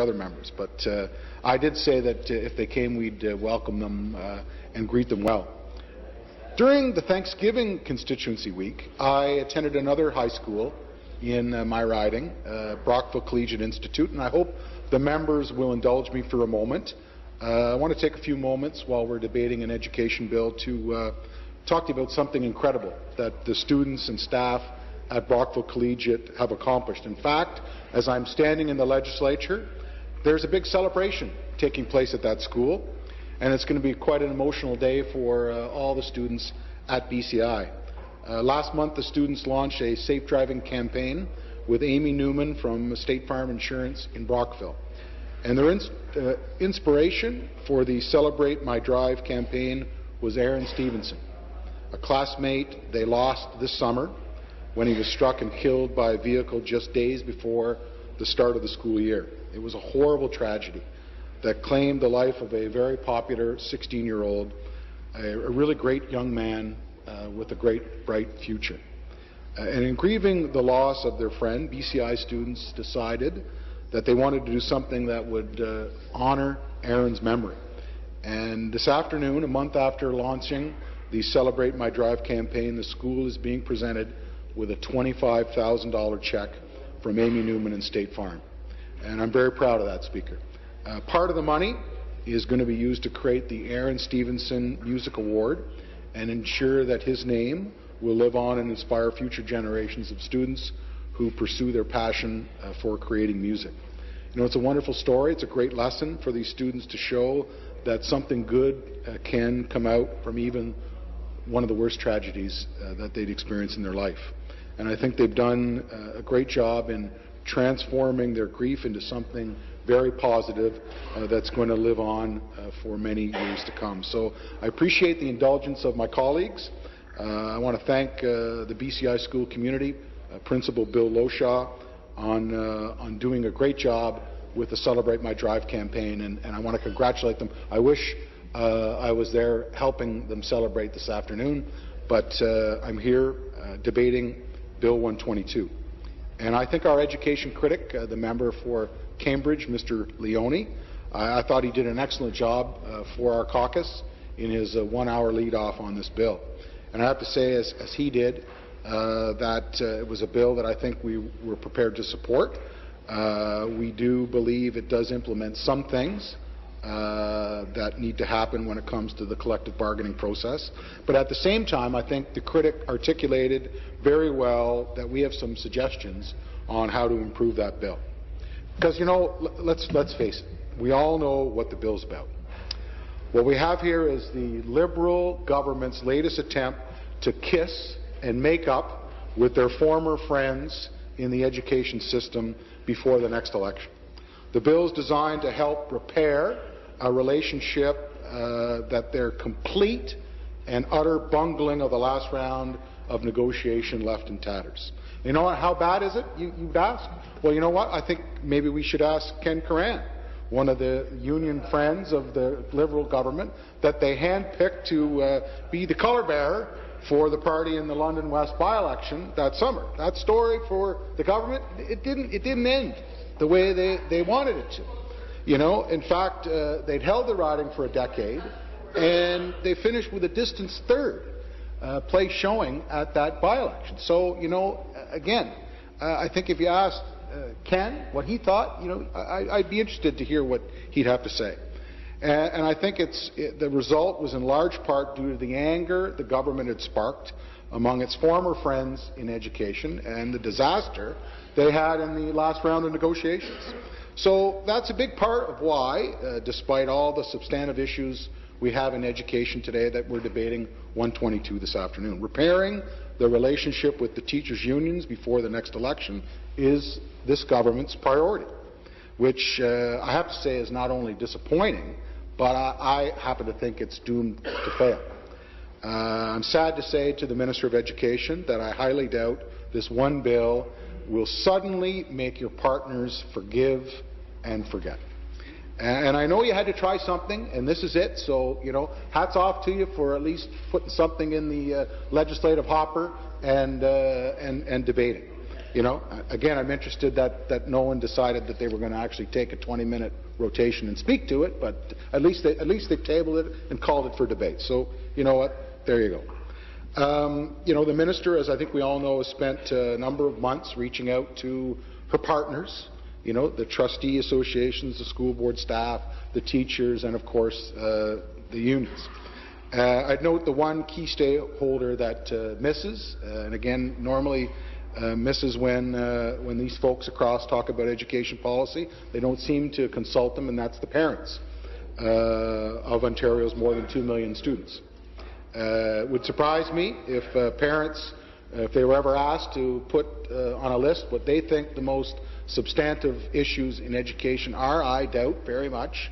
other members. But I did say that if they came, we'd welcome them and greet them well. During the Thanksgiving constituency week, I attended another high school in my riding, Brockville Collegiate Institute, and I hope the members will indulge me for a moment. I want to take a few moments while we're debating an education bill to talk to you about something incredible that the students and staff at Brockville Collegiate have accomplished. In fact, as I'm standing in the legislature, there's a big celebration taking place at that school, and it's going to be quite an emotional day for all the students at BCI. Last month, the students launched a safe driving campaign with Amy Newman from State Farm Insurance in Brockville. And their inspiration for the Celebrate My Drive campaign was Aaron Stevenson, a classmate they lost this summer when he was struck and killed by a vehicle just days before the start of the school year. It was a horrible tragedy that claimed the life of a very popular 16-year-old, a really great young man with a great, bright future. And in grieving the loss of their friend, BCI students decided that they wanted to do something that would honor Aaron's memory. And this afternoon, a month after launching the Celebrate My Drive campaign, the school is being presented with a $25,000 check from Amy Newman and State Farm. And I'm very proud of that, Speaker. Part of the money is going to be used to create the Aaron Stevenson Music Award and ensure that his name will live on and inspire future generations of students who pursue their passion for creating music. You know, it's a wonderful story. It's a great lesson for these students to show that something good can come out from even one of the worst tragedies that they'd experienced in their life. And I think they've done a great job in transforming their grief into something very positive that's going to live on for many years to come. So I appreciate the indulgence of my colleagues. I want to thank the BCI school community, Principal Bill Loshaw, on doing a great job with the Celebrate My Drive campaign, and I want to congratulate them. I wish I was there helping them celebrate this afternoon, but I'm here debating Bill 122. And I think our education critic, the member for Cambridge, Mr. Leone, I thought he did an excellent job for our caucus in his 1-hour lead-off on this bill. And I have to say, as he did, that it was a bill that I think we were prepared to support. We do believe it does implement some things that need to happen when it comes to the collective bargaining process. But at the same time, I think the critic articulated very well that we have some suggestions on how to improve that bill. Because, you know, let's face it, we all know what the bill's about. What we have here is the Liberal government's latest attempt to kiss and make up with their former friends in the education system before the next election. The bill is designed to help repair a relationship that their complete and utter bungling of the last round of negotiation left in tatters. You know what? How bad is it, you'd ask? Well, you know what? I think maybe we should ask Ken Curran, one of the union friends of the Liberal government that they handpicked to be the colour bearer for the party in the London West by-election that summer. That story for the government, it didn't end the way they wanted it to. You know, in fact, they'd held the riding for a decade, and they finished with a distant third place showing at that by-election. So, you know, again, I think if you asked Ken what he thought, you know, I'd be interested to hear what he'd have to say. And I think the result was in large part due to the anger the government had sparked among its former friends in education and the disaster they had in the last round of negotiations. So that's a big part of why, despite all the substantive issues we have in education today, that we're debating 122 this afternoon. Repairing the relationship with the teachers' unions before the next election is this government's priority, which I have to say is not only disappointing, but I happen to think it's doomed to fail. I'm sad to say to the Minister of Education that I highly doubt this one bill will suddenly make your partners forgive and forget. And I know you had to try something, and this is it, so, you know, hats off to you for at least putting something in the legislative hopper and debating. You know, again, I'm interested that no one decided that they were going to actually take a 20-minute rotation and speak to it, but at least they tabled it and called it for debate. So, you know what? There you go. You know, the minister, as I think we all know, has spent a number of months reaching out to her partners, you know, the trustee associations, the school board staff, the teachers, and of course the unions. I'd note the one key stakeholder that misses, and again, normally misses when these folks across talk about education policy. They don't seem to consult them, and that's the parents of Ontario's more than 2 million students. It would surprise me if parents, if they were ever asked to put on a list what they think the most substantive issues in education are. I doubt very much